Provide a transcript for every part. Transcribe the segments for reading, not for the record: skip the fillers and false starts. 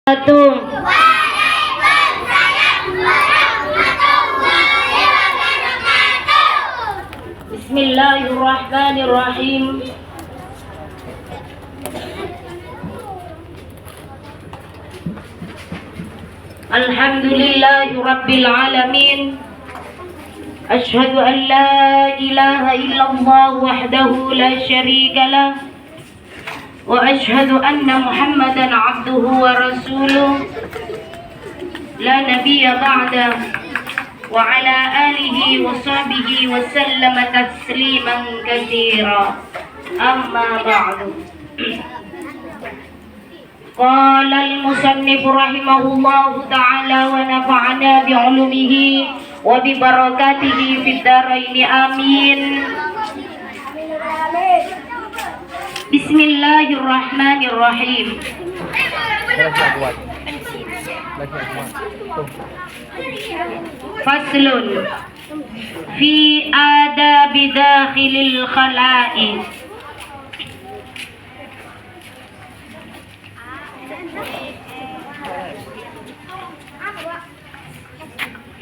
Bismillahirrahmanirrahim. Alhamdulillahi rabbil alamin. Ashhadu an la ilaha illallah wahdahu la syarika lah. Wa ashhadu anna Muhammadan abduhu wa rasuluh la nabiyya ba'dah wa ala alihi wa sahbihi wa sallama tasliman katsira. Amma ba'du. Qala al-musannif rahimahullahu ta'ala wa nafa'ana bi'ulumihi wa bi barakatihi fid dharain amin. Bismillahirrahmanirrahim. Faslun fi adabi dakhilil khala'i.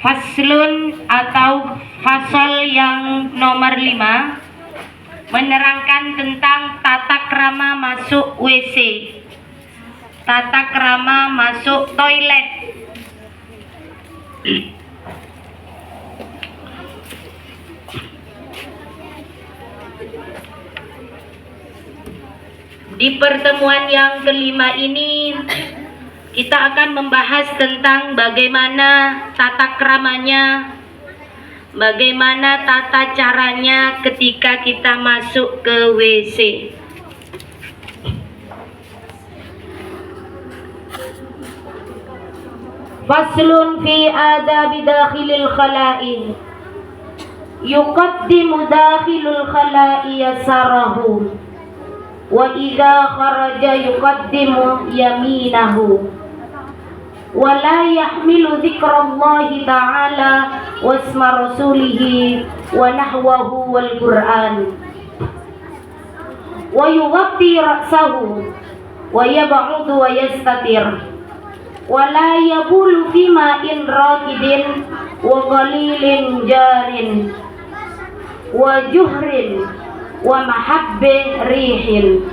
Faslun atau fasal yang nomor 5 menerangkan tentang tata krama masuk WC, tata krama masuk toilet. Di pertemuan yang kelima ini kita akan membahas tentang bagaimana tata kramanya, bagaimana tata caranya ketika kita masuk ke WC. Faslun fi adabi dakhilil khala'i. Yuqaddimu dakhilul khala'i yasarahu wa idza kharaja yuqaddimu yaminahu wa la yahmilu dzikrallahi ta'ala wasma rasulihi wa nahwahu wal Qur'an wa yughatti ra'sahu wa yab'udu wa yastatir wa la yabulu fi ma'in raqidin wa qalilin jarin wa juhrin wa mahabbi rihin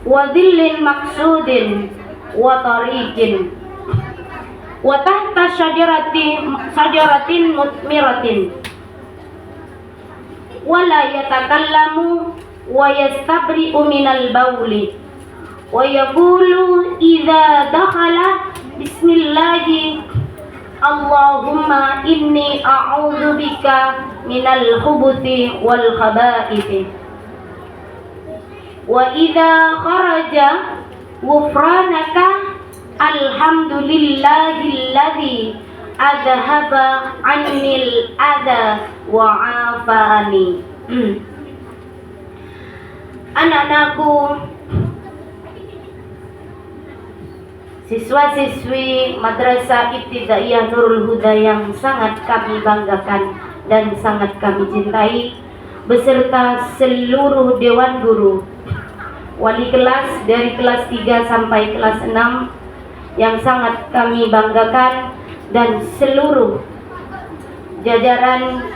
wa dhillin maqsudin wa tariqin wa tahta syajaratin mutmiratin wa la yatakallamu wa yastabri'u minal bawli wa yaqulu idza dakhala bismillahi Allahumma inni a'udzu bika minal khubuthi wal khaba'ith wa idza kharaja ghufranaka alhamdulillahilladzi adhaba 'annil adha wa 'afani. Anak-anakku, siswa-siswi Madrasah Ibtidaiyah Nurul Huda yang sangat kami banggakan dan sangat kami cintai, beserta seluruh dewan guru, wali kelas dari kelas 3 sampai kelas 6 yang sangat kami banggakan, dan seluruh jajaran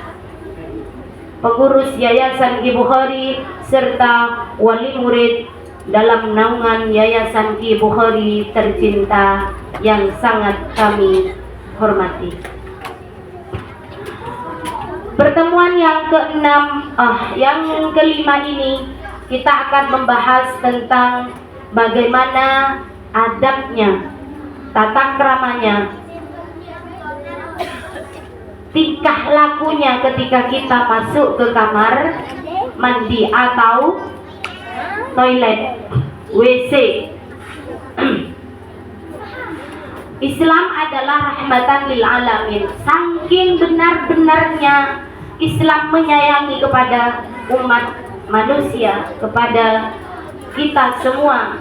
pengurus Yayasan Ki Bukhari serta wali murid dalam naungan Yayasan Ki Bukhari tercinta yang sangat kami hormati. Pertemuan yang kelima ini kita akan membahas tentang bagaimana adabnya, tata kramanya, tingkah lakunya ketika kita masuk ke kamar mandi atau toilet, WC. Islam adalah rahmatan lil alamin. Saking benar-benarnya Islam menyayangi kepada umat manusia, kepada kita semua,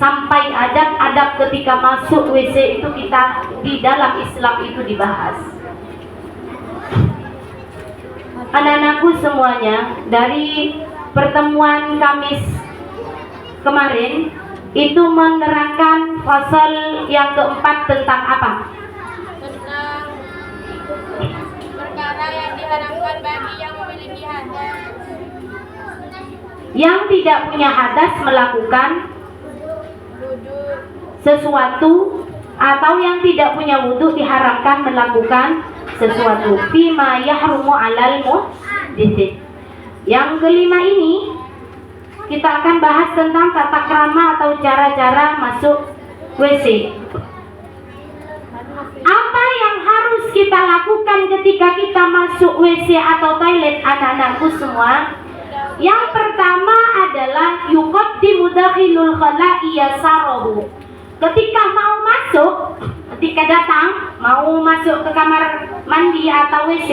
sampai adab-adab ketika masuk WC itu kita di dalam Islam itu dibahas. Anak-anakku semuanya, dari pertemuan Kamis kemarin itu menerangkan pasal yang keempat tentang apa? Tentang perkara yang diharamkan bagi yang memiliki hadas. Yang tidak punya hadas melakukan Wudu. sesuatu, atau yang tidak punya wudhu diharamkan melakukan sesuatu. Fima yahrumu alal muhdits. Yang kelima ini kita akan bahas tentang tata krama atau cara-cara masuk WC. Apa yang harus kita lakukan ketika kita masuk WC atau toilet, anak-anakku semua? Yang pertama adalah yuqaddimu dakhilul khala'i yasarahu. Ketika mau masuk, ketika datang mau masuk ke kamar mandi atau WC,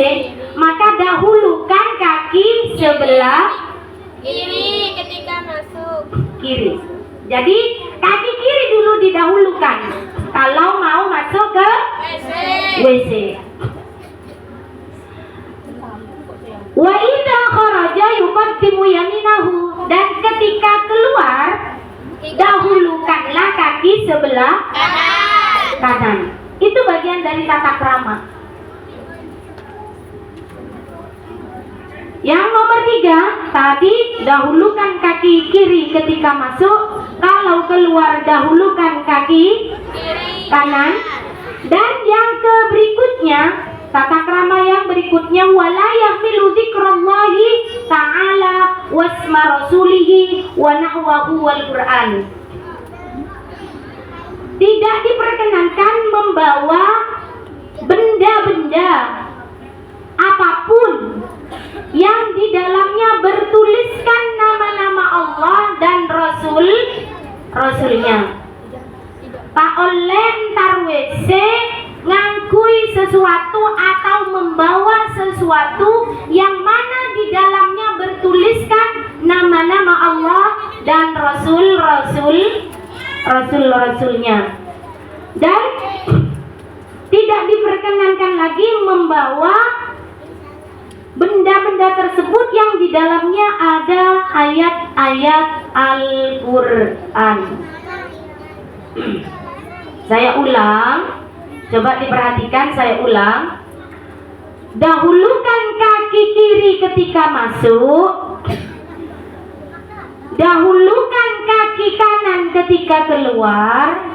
maka dahulukan kaki sebelah Kiri ketika masuk. kiri. Jadi kaki kiri dulu didahulukan kalau mau masuk ke WC. Wa idza kharaja yuqaddimu yaminahu, dan ketika keluar dahulukanlah kaki sebelah kanan. Itu bagian dari tata krama. Yang nomor 3 tadi, dahulukan kaki kiri ketika masuk, kalau keluar dahulukan kaki kanan. Dan yang berikutnya, tata krama yang berikutnya, wala yahmilu dzikrallahi ta'ala wasma rasulihi wa nahwahu wal Qur'an. Tidak diperkenankan membawa benda-benda apapun yang di dalamnya bertuliskan nama-nama Allah dan Rasulnya. Tak oleh entar WC ngangkui sesuatu atau membawa sesuatu yang mana di dalamnya bertuliskan nama-nama Allah dan Rasulnya. Dan tidak diperkenankan lagi membawa benda-benda tersebut yang di dalamnya ada ayat-ayat Al-Quran. Saya ulang, coba diperhatikan, saya ulang. Dahulukan kaki kiri ketika masuk, dahulukan kaki kanan ketika keluar.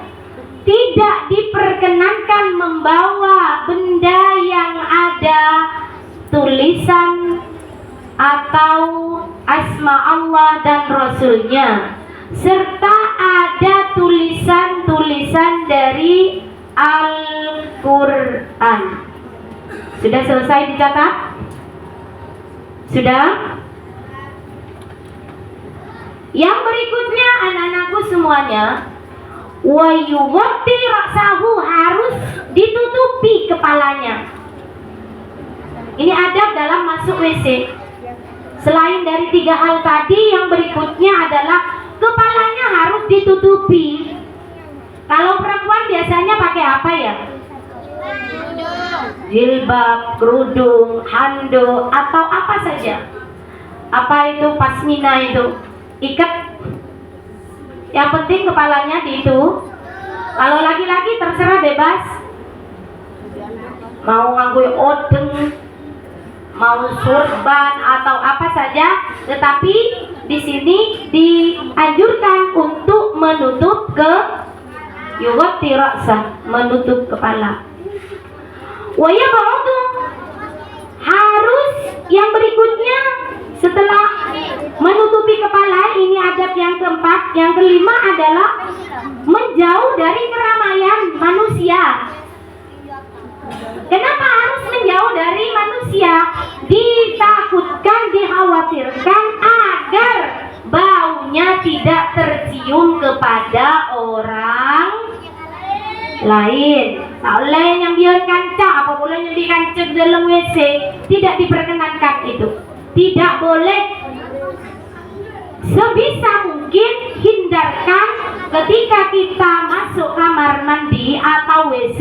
Tidak diperkenankan membawa benda yang ada tulisan atau asma Allah dan Rasulnya, serta ada tulisan-tulisan dari Al-Quran. Sudah selesai dicatat? Sudah? Yang berikutnya, anak-anakku semuanya, wa yughatti ra'sahu, harus ditutupi kepalanya. Ini adab dalam masuk WC. Selain dari 3 hal tadi, yang berikutnya adalah kepalanya harus ditutupi. Kalau perempuan biasanya pakai apa ya? Jilbab, kerudung, handuk, atau apa saja. Apa itu pasmina itu? Ikat. Yang penting kepalanya di itu. Kalau laki-laki terserah bebas. Mau ngangguin odeng, mau surban atau apa saja, tetapi di sini dianjurkan untuk menutup yughatti ra'sah, menutup kepala. Wa yab'udu, harus yang berikutnya setelah menutupi kepala, ini adab yang keempat. Yang kelima adalah menjauh dari keramaian manusia. Kenapa harus menjauh dari manusia? Ditakutkan, dikhawatirkan agar baunya tidak tercium kepada orang lain. Tak boleh nyambian kancah, apa boleh nyambi kancah dalam WC. Tidak diperkenankan itu. Tidak boleh. Sebisa mungkin hindarkan ketika kita masuk kamar mandi atau WC,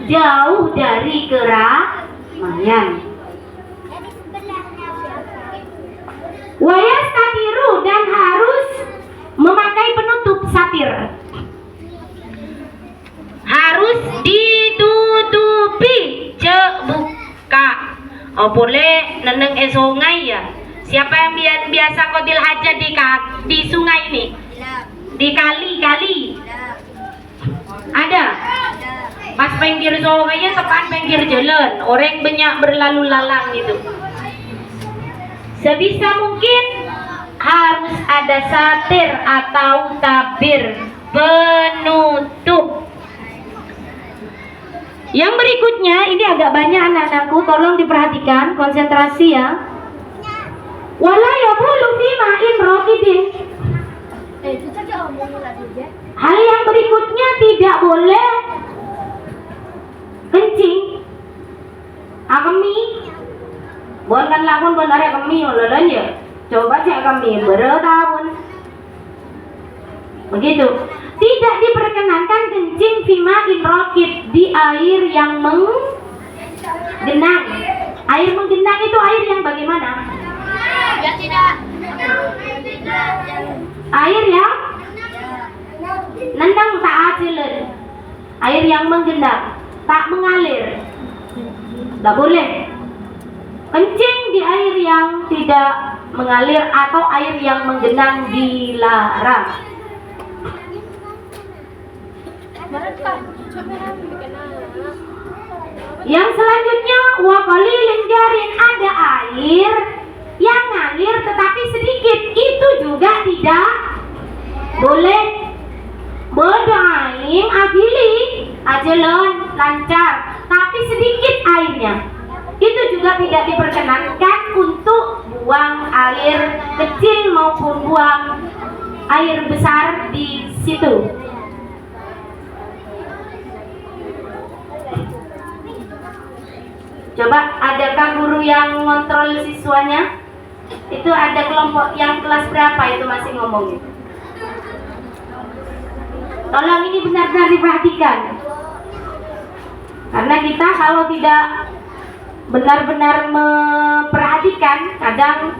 jauh dari keramaian. Wayastatiru, dan harus memakai penutup satir. Oh boleh neneng sungai ya. Siapa yang biasa qadil hajat di sungai ini? Di kali. Ada? Pas pinggir sungainya tepat pinggir jalan. Orang banyak berlalu lalang gitu. Sebisa mungkin harus ada satir atau tabir penutup. Yang berikutnya ini agak banyak anak-anakku, tolong diperhatikan, konsentrasi ya. Wala yabulu fi ma'in raqidin. Hal yang berikutnya tidak boleh kencing. Akemi. Bukan lakon bukan arek kemi lololan ya. Coba cek kami bertahun. Begitu. Tidak diperkenankan kencing fima'in raqid di air yang menggenang. Air menggenang itu air yang bagaimana? Ya tidak. Air yang nendang tak acilen. Air yang menggenang, tak mengalir. Tidak boleh. Kencing di air yang tidak mengalir atau air yang menggenang dilarang. Yang selanjutnya wa qalilin jarin, ada air yang ngalir tetapi sedikit, itu juga tidak boleh. Bodaim agili ajelon lancar tapi sedikit airnya, itu juga tidak diperkenankan untuk buang air kecil maupun buang air besar di situ. Coba, adakah guru yang ngontrol siswanya? Itu ada kelompok yang kelas berapa itu masih ngomong? Tolong ini benar-benar diperhatikan. Karena kita kalau tidak benar-benar memperhatikan, kadang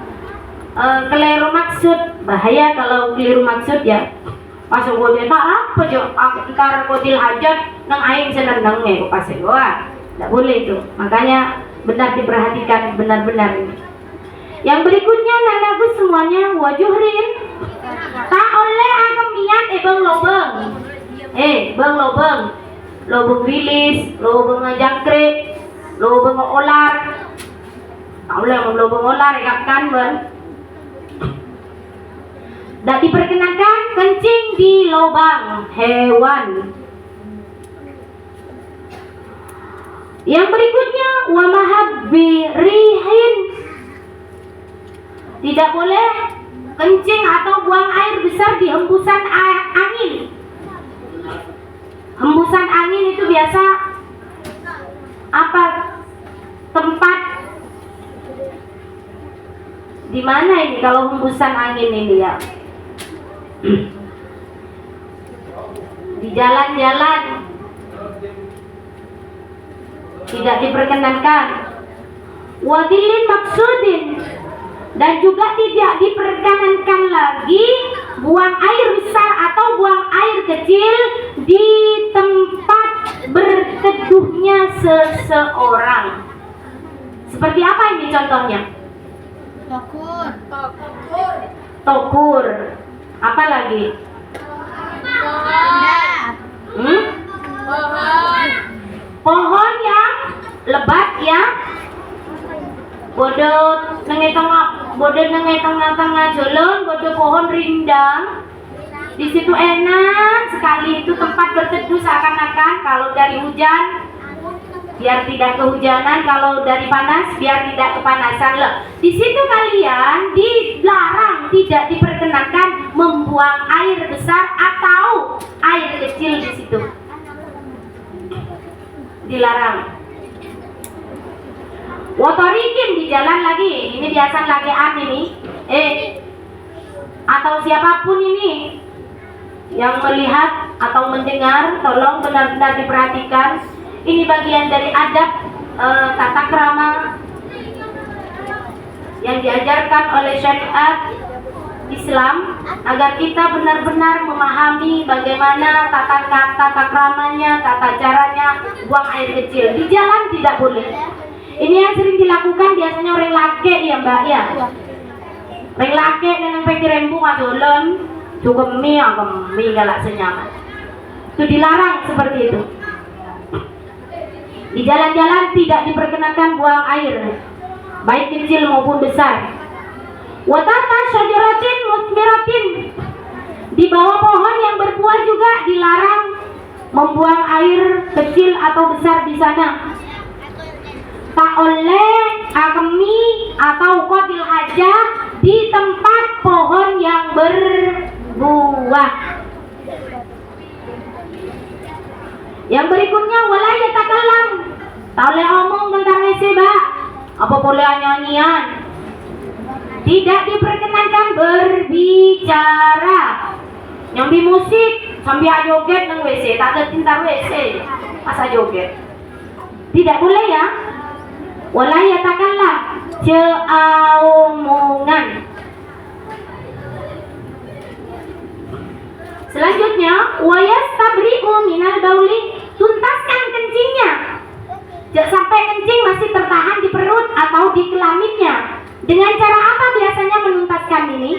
keliru maksud. Bahaya kalau keliru maksud ya. Pas gue bilang apa jo, ntar kodil hajat nang aing senendangnya pas gua. Tidak boleh itu. Makanya benar diperhatikan benar-benar ini. Yang berikutnya nanaku semuanya wajuhrin. Tak oleh akemian bang lobeng. Bang lobeng. Lobeng wilis, lobeng jangkrik, lobeng olar. Tak oleh lobeng olar kan ben. Tak diperkenankan kencing di lubang hewan. Yang berikutnya wa mahabbi rihin. Tidak boleh kencing atau buang air besar di hembusan angin. Hembusan angin itu biasa apa? Tempat di mana ini kalau hembusan angin ini ya? Di jalan-jalan tidak diperkenankan. Wadilin maksudin, dan juga tidak diperkenankan lagi buang air besar atau buang air kecil di tempat berteduhnya seseorang. Seperti apa ini contohnya? Tokur. Apa lagi? Pohon yang lebat ya. Bodoh nengai tengah jalan, bodoh pohon rindang. Di situ enak sekali, itu tempat berteduh seakan-akan kalau dari hujan biar tidak kehujanan, kalau dari panas biar tidak kepanasan loh. Di situ kalian dilarang, tidak diperkenankan membuang air besar atau air kecil di situ. Dilarang. Wotorikin di jalan lagi, ini biasa lagi ini. Atau siapapun ini yang melihat atau mendengar, tolong benar-benar diperhatikan. Ini bagian dari adab tata krama yang diajarkan oleh syariat Islam agar kita benar-benar memahami bagaimana tata kramanya, tata caranya buang air kecil. Di jalan tidak boleh. Ini yang sering dilakukan biasanya orang laki ya mbak ya. Orang laki dan yang rembung adolan cukup mie galak senyaman. Itu dilarang seperti itu. Di jalan-jalan tidak diperkenakan buang air, baik kecil maupun besar. Watata syajaratin musmiratin, di bawah pohon yang berbuah juga dilarang membuang air kecil atau besar di sana. Tak oleh akemi atau qatil hajah di tempat pohon yang berbuah. Yang berikutnya wala yatakallam, tak oleh omong tentang WC, apa boleh nyanyian. Tidak diperkenankan berbicara, nyambi musik sambil joget nang WC, tak ada tinta WC, masa joget. Tidak boleh ya. Wala yatakallam, omongan. Selanjutnya, wayastabri'u minal bauli, tuntaskan kencingnya. Jangan sampai kencing masih tertahan di perut atau di kelaminnya. Dengan cara apa biasanya menuntaskan ini?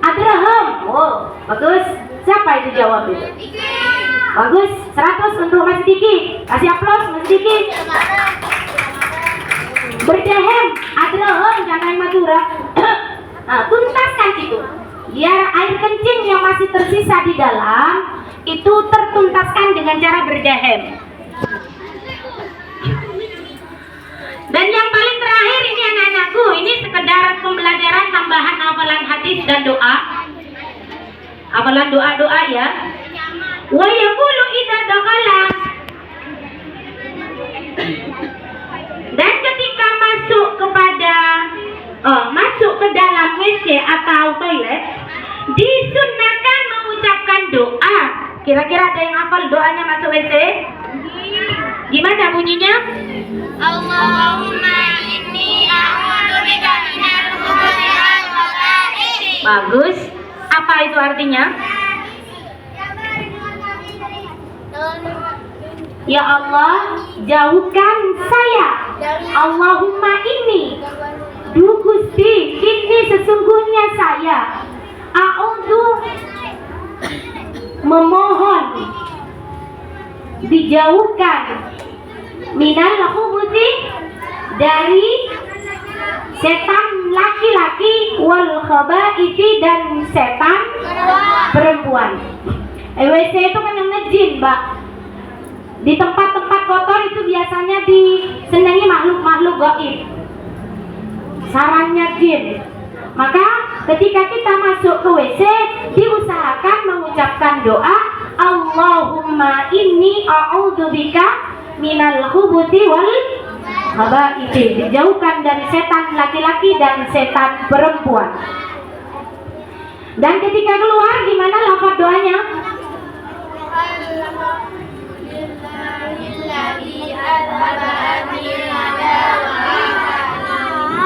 Adraham. Oh, bagus. Siapa itu jawab itu? Bagus. 100 untuk Mas Diki. Kasih aplaus Mas Diki. Berdehem. Adraham jangan Madura. Nah, tuntaskan itu. Biar air kencing yang masih tersisa di dalam itu tertuntaskan dengan cara berdehem. Dan yang paling terakhir ini anak-anakku, ini sekedar pembelajaran tambahan hafalan hadis dan doa. Hafalan doa-doa ya. Wa yaqulu idza dakhala, dan ketika masuk ke dalam WC atau toilet, disunnahkan mengucapkan doa. Kira-kira ada yang hafal doanya masuk WC? Gimana bunyinya? Allahumma inni a'udzubika minal khubuthi wal khaba'ith. Bagus. Apa itu artinya? Ya Allah, jauhkan saya. Allahumma inni, duh Gusti, ini sesungguhnya saya. A'udzu, memohon dijauhkan, minal khubuthi, dari setan laki-laki, wal khaba'ith, dan setan perempuan. WC itu kan yang ngejin, Mbak. Di tempat-tempat kotor itu biasanya disenangi makhluk-makhluk gaib, sarangnya jin. Maka ketika kita masuk ke WC, diusahakan mengucapkan doa Allahumma inni a'udzubika minal khubuthi wal khaba'ith, dijauhkan dari setan laki-laki dan setan perempuan. Dan ketika keluar gimana lafaz doanya?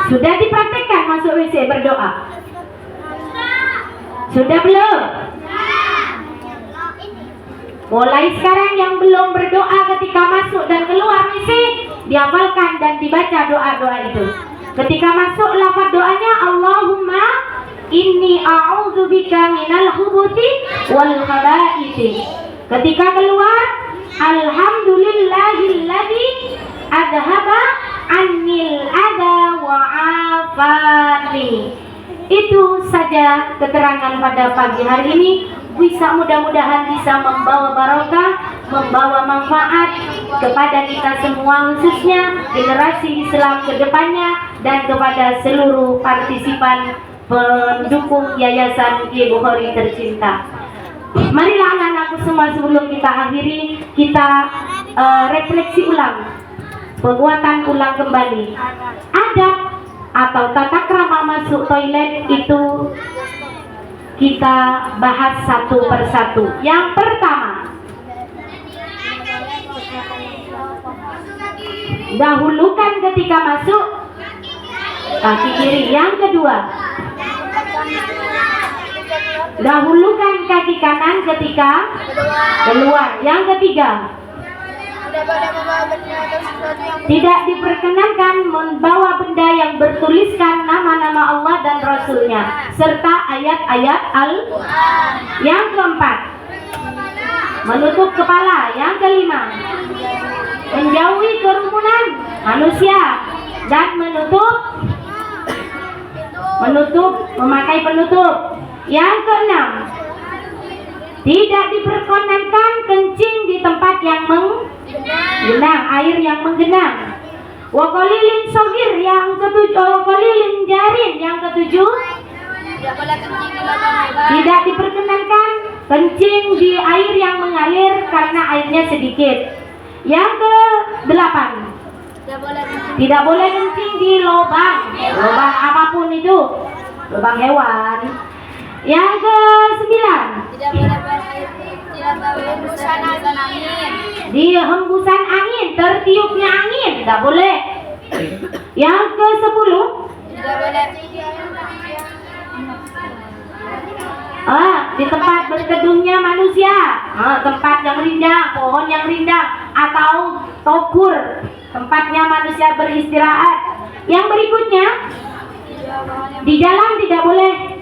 Sudah dipraktekkan masuk WC berdoa? Sudah belum? Mulai sekarang yang belum berdoa ketika masuk dan keluar WC, dihafalkan dan dibaca doa-doa itu. Ketika masuk lafaz doanya Allahumma inni a'udzubika minal khubuthi wal khaba'ith. Ketika keluar alhamdulillahilladzi adhaba annil adha wa afani. Itu saja keterangan pada pagi hari ini. Mudah-mudahan bisa membawa barokah, membawa manfaat kepada kita semua, khususnya generasi Islam ke depannya dan kepada seluruh partisipan pendukung Yayasan Kiai Bukhari tercinta. Marilah anak-anakku semua, sebelum kita akhiri, kita refleksi ulang, penguatan ulang kembali adab atau tata krama masuk toilet itu. Kita bahas satu persatu. Yang pertama, dahulukan ketika masuk kaki kiri. Yang kedua, dahulukan kaki kanan ketika keluar. Yang ketiga, Tidak boleh membawa benda atau sesuatu yang Tidak diperkenankan membawa benda yang bertuliskan nama-nama Allah dan Rasulnya serta ayat-ayat Al-Quran. Yang keempat, menutup kepala. Yang kelima, menjauhi kerumunan manusia dan memakai penutup. Yang keenam, tidak diperkenankan kencing di tempat yang menggenang, air yang menggenang. Wa qalilin shagir yang ketujuh, wa qalilin jarin yang ketujuh, tidak boleh kencing di lubang lubang. tidak diperkenankan kencing di air yang mengalir karena airnya sedikit. Yang ke-8, tidak boleh kencing di lubang apapun itu, lubang hewan. Yang ke-9, Tidak boleh buang air di hembusan angin. di hembusan angin, tertiupnya angin, tidak boleh. Yang ke-10, Tidak boleh di tempat berteduhnya manusia, tempat yang rindang, pohon yang rindang, atau tokur, tempatnya manusia beristirahat. Yang berikutnya, di jalan tidak boleh.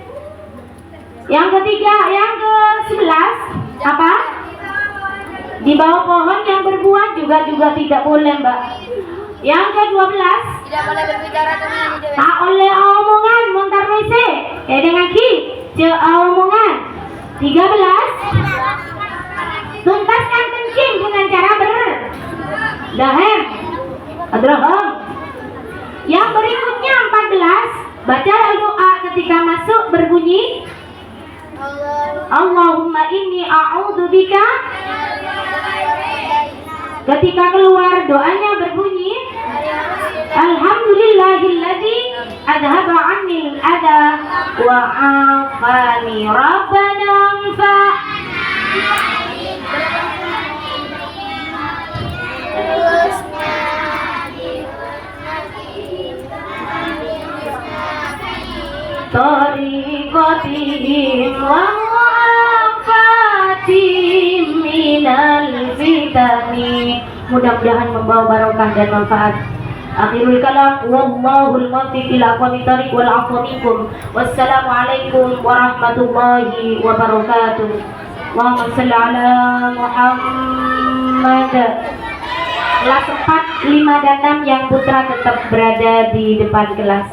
Yang ketiga, yang ke-11, apa? Di bawah pohon yang berbuah juga tidak boleh, Mbak. Yang ke-12, tidak boleh berbicara atau menyanyi di tak oleh omongan montar WC dengan ki omongan. 13, tuntaskan kencing dengan cara berdahem adrohom. Yang berikutnya 14, baca doa ketika masuk berbunyi Allahumma inni a'udzubika. Ketika keluar doanya berbunyi Alhamdulillahilladzi adhaba 'annil adha wa 'afani rabbana fa. Tariqatihim wa mu'afatihim minal fitani. Mudah-mudahan membawa barokah dan manfaat. Akhirul kalam, wallahul muwaffiq ila aqwamit thariq wal 'afwa minkum. Wassalamualaikum warahmatullahi wabarakatuh. Allahumma shalli ala Muhammad. Kelas 4, 5 dan 6 yang putra tetap berada di depan kelas.